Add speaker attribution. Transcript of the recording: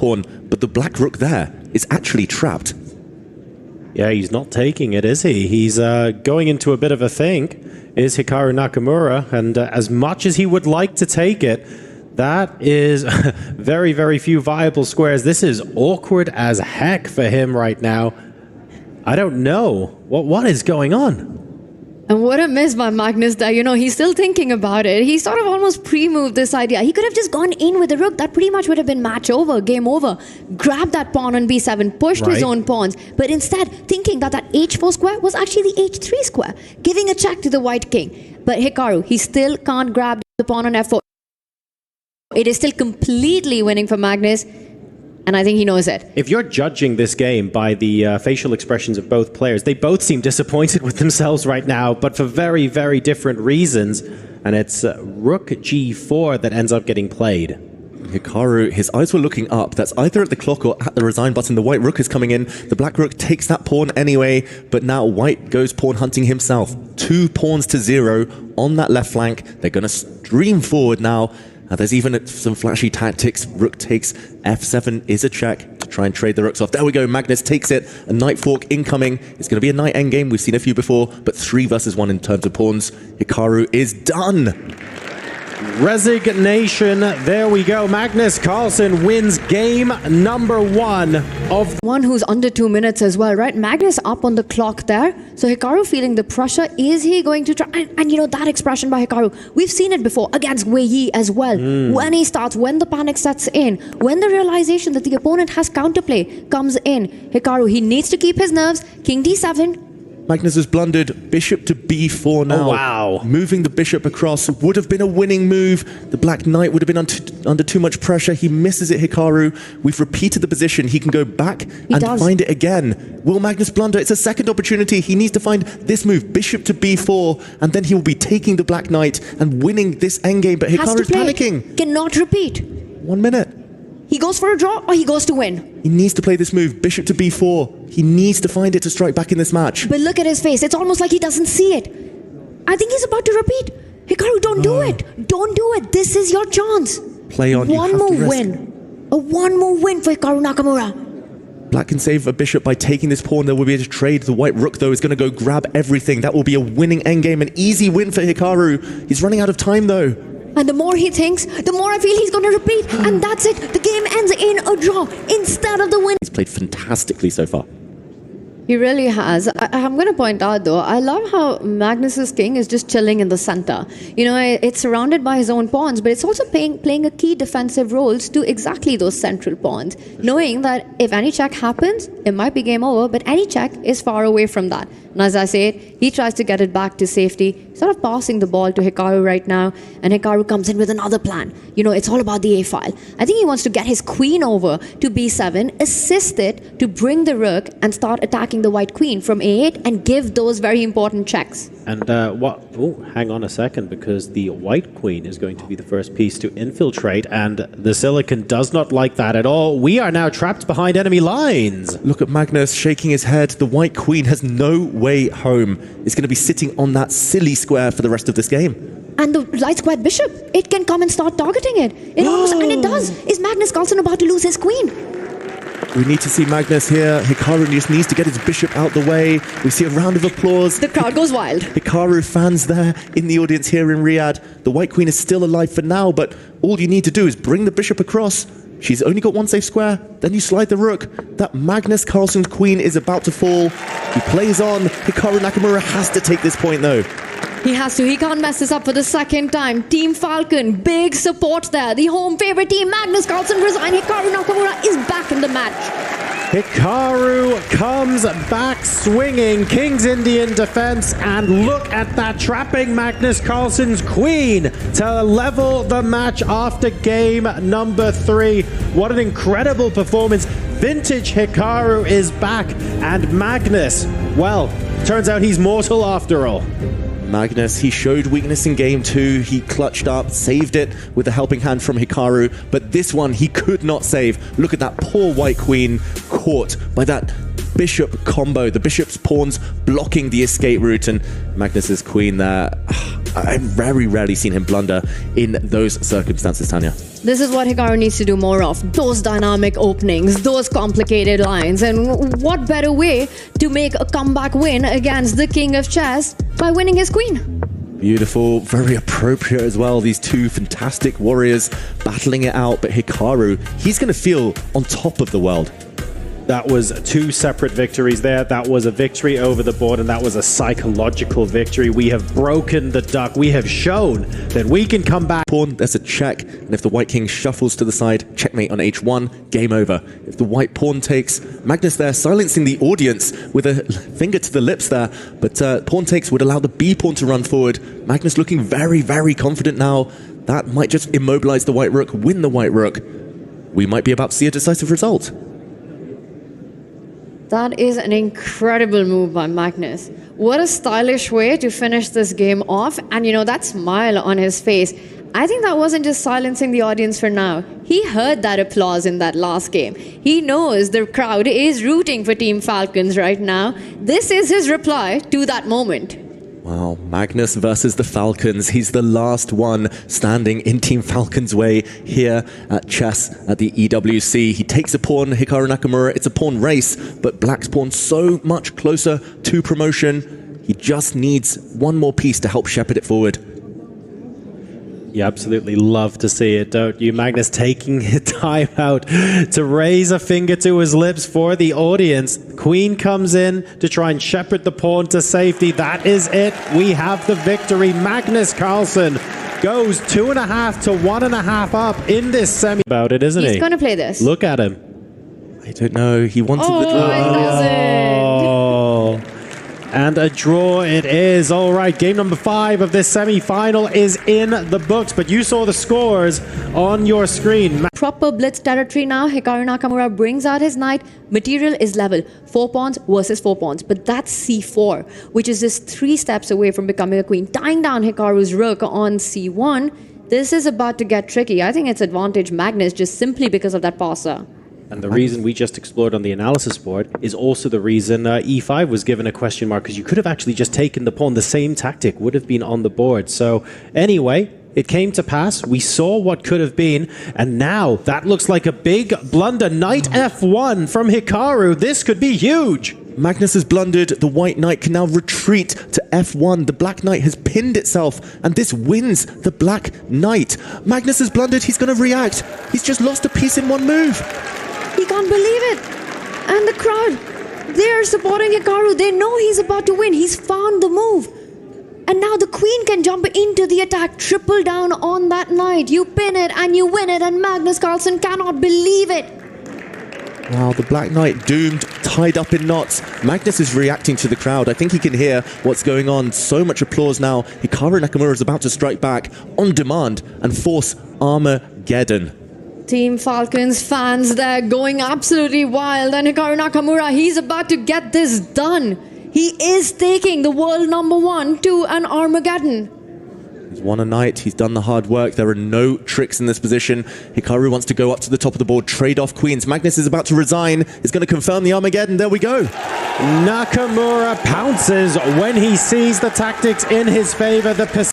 Speaker 1: pawn, but the black rook there is actually trapped.
Speaker 2: Yeah, he's not taking it, is he? He's going into a bit of a think, is Hikaru Nakamura, and as much as he would like to take it, that is very, very few viable squares. This is awkward as heck for him right now. I don't know. What is going on?
Speaker 3: And what a miss by Magnus there. You know, he's still thinking about it. He sort of almost pre-moved this idea. He could have just gone in with the rook. That pretty much would have been match over, game over. Grabbed that pawn on b7, pushed his own pawns. But instead, thinking that that h4 square was actually the h3 square, giving a check to the white king. But Hikaru, he still can't grab the pawn on f4. It is still completely winning for Magnus. And I think he knows it.
Speaker 2: If you're judging this game by the facial expressions of both players, they both seem disappointed with themselves right now, but for very, very different reasons. And it's rook g4 that ends up getting played.
Speaker 1: Hikaru, his eyes were looking up. That's either at the clock or at the resign button. The white rook is coming in. The black rook takes that pawn anyway, but now white goes pawn hunting himself. 2 pawns to 0 on that left flank. They're going to stream forward now. There's even some flashy tactics. Rook takes f7 is a check to try and trade the rooks off. There we go. Magnus takes it. A knight fork incoming. It's going to be a knight endgame. We've seen a few before, but 3 versus 1 in terms of pawns. Hikaru is done.
Speaker 2: Resignation. There we go. Magnus Carlsen wins game number 1 of
Speaker 3: one who's under 2 minutes as well, right? Magnus up on the clock there. So Hikaru feeling the pressure. Is he going to try? And you know, that expression by Hikaru, we've seen it before against Wei Yi as well. When he starts, when the panic sets in, when the realization that the opponent has counterplay comes in, Hikaru, he needs to keep his nerves. King d7.
Speaker 1: Magnus has blundered. Bishop to b4 now.
Speaker 2: Oh, wow.
Speaker 1: Moving the bishop across would have been a winning move. The black knight would have been under too much pressure. He misses it, Hikaru. We've repeated the position. He can go back and find it again. Will Magnus blunder? It's a second opportunity. He needs to find this move, bishop to b4, and then he will be taking the black knight and winning this endgame. But Hikaru's panicking.
Speaker 3: Cannot repeat.
Speaker 1: 1 minute.
Speaker 3: He goes for a draw or he goes to win.
Speaker 1: He needs to play this move, bishop to b4. He needs to find it to strike back in this match.
Speaker 3: But look at his face. It's almost like he doesn't see it. I think he's about to repeat. Hikaru, don't do it. Don't do it. This is your chance.
Speaker 1: Play on.
Speaker 3: One more win. A one more win for Hikaru Nakamura.
Speaker 1: Black can save a bishop by taking this pawn. They will be able to trade. The white rook, though, is going to go grab everything. That will be a winning endgame, an easy win for Hikaru. He's running out of time, though.
Speaker 3: And the more he thinks, the more I feel he's going to repeat. And that's it. The game ends in a draw instead of the win.
Speaker 1: He's played fantastically so far.
Speaker 3: He really has. I'm going to point out, though, I love how Magnus's king is just chilling in the center. You know, it's surrounded by his own pawns, but it's also playing a key defensive roles to exactly those central pawns, knowing that if any check happens, it might be game over, but any check is far away from that. And as I said, he tries to get it back to safety, sort of passing the ball to Hikaru right now, and Hikaru comes in with another plan. You know, it's all about the A file. I think he wants to get his queen over to b7, assist it to bring the rook and start attacking the white queen from a8 and give those very important checks.
Speaker 2: And hang on a second, because the white queen is going to be the first piece to infiltrate, and the Silicon does not like that at all. We are now trapped behind enemy lines.
Speaker 1: Look at Magnus shaking his head. The white queen has no way home. It's going to be sitting on that silly square for the rest of this game.
Speaker 3: And the light squared bishop, it can come and start targeting it. And it does. Is Magnus Carlsen about to lose his queen?
Speaker 1: We need to see Magnus here. Hikaru just needs to get his bishop out the way. We see a round of applause.
Speaker 3: The crowd goes wild.
Speaker 1: Hikaru fans there in the audience here in Riyadh. The white queen is still alive for now, but all you need to do is bring the bishop across. She's only got one safe square. Then you slide the rook. That Magnus Carlsen's queen is about to fall. He plays on. Hikaru Nakamura has to take this point, though.
Speaker 3: He has to. He can't mess this up for the second time. Team Falcon, big support there. The home favorite team, Magnus Carlsen resigned. Hikaru Nakamura is back in the match.
Speaker 2: Hikaru comes back swinging. King's Indian defense, and look at that, trapping Magnus Carlsen's queen to level the match after game number 3. What an incredible performance. Vintage Hikaru is back, and Magnus, well, turns out he's mortal after all.
Speaker 1: Magnus, he showed weakness in game 2. He clutched up, saved it with a helping hand from Hikaru, but this one he could not save. Look at that poor white queen caught by that bishop combo. The bishop's pawns blocking the escape route, and Magnus's queen there. I've very rarely seen him blunder in those circumstances, Tanya.
Speaker 3: This is what Hikaru needs to do more of. Those dynamic openings, those complicated lines. And what better way to make a comeback win against the king of chess by winning his queen?
Speaker 1: Beautiful, very appropriate as well. These two fantastic warriors battling it out. But Hikaru, he's going to feel on top of the world.
Speaker 2: That was two separate victories there. That was a victory over the board, and that was a psychological victory. We have broken the duck. We have shown that we can come back.
Speaker 1: Pawn, there's a check, and if the white king shuffles to the side, checkmate on h1, game over. If the white pawn takes, Magnus there silencing the audience with a finger to the lips there, but pawn takes would allow the b pawn to run forward. Magnus looking very, very confident now. That might just immobilize the white rook, win the white rook. We might be about to see a decisive result.
Speaker 3: That is an incredible move by Magnus. What a stylish way to finish this game off. And you know, that smile on his face, I think that wasn't just silencing the audience for now. He heard that applause in that last game. He knows the crowd is rooting for Team Falcons right now. This is his reply to that moment.
Speaker 1: Wow, Magnus versus the Falcons. He's the last one standing in Team Falcons' way here at chess at the EWC. He takes a pawn, Hikaru Nakamura. It's a pawn race, but Black's pawn so much closer to promotion. He just needs one more piece to help shepherd it forward.
Speaker 2: You absolutely love to see it, don't you? Magnus taking time out to raise a finger to his lips for the audience. Queen comes in to try and shepherd the pawn to safety. That is it. We have the victory. Magnus Carlsen goes 2.5 to 1.5 up in this semi. About it, isn't he?
Speaker 3: He's going to play this.
Speaker 2: Look at him.
Speaker 1: I don't know. He wanted the
Speaker 2: draw. And a draw it is. All right, game number 5 of this semi-final is in the books, but you saw the scores on your screen.
Speaker 3: Proper blitz territory now. Hikaru Nakamura brings out his knight. Material is level. 4 pawns versus 4 pawns. But that's c4, which is just 3 steps away from becoming a queen. Tying down Hikaru's rook on c1. This is about to get tricky. I think it's advantage Magnus just simply because of that passer.
Speaker 2: And the reason we just explored on the analysis board is also the reason e5 was given a question mark, because you could have actually just taken the pawn. The same tactic would have been on the board. So anyway, it came to pass. We saw what could have been. And now that looks like a big blunder. Knight f1 from Hikaru. This could be huge.
Speaker 1: Magnus has blundered. The white knight can now retreat to f1. The black knight has pinned itself, and this wins the black knight. Magnus has blundered. He's going to react. He's just lost a piece in one move.
Speaker 3: He can't believe it. And the crowd, they're supporting Hikaru. They know he's about to win. He's found the move. And now the queen can jump into the attack, triple down on that knight. You pin it and you win it, and Magnus Carlsen cannot believe it.
Speaker 1: Wow, the black knight doomed, tied up in knots. Magnus is reacting to the crowd. I think he can hear what's going on. So much applause now. Hikaru Nakamura is about to strike back on demand and force Armageddon.
Speaker 3: Team Falcons fans, they're going absolutely wild. And Hikaru Nakamura, he's about to get this done. He is taking the world #1 to an Armageddon.
Speaker 1: He's won a knight. He's done the hard work. There are no tricks in this position. Hikaru wants to go up to the top of the board, trade off queens. Magnus is about to resign. He's going to confirm the Armageddon. There we go.
Speaker 2: Nakamura pounces when he sees the tactics in his favor. The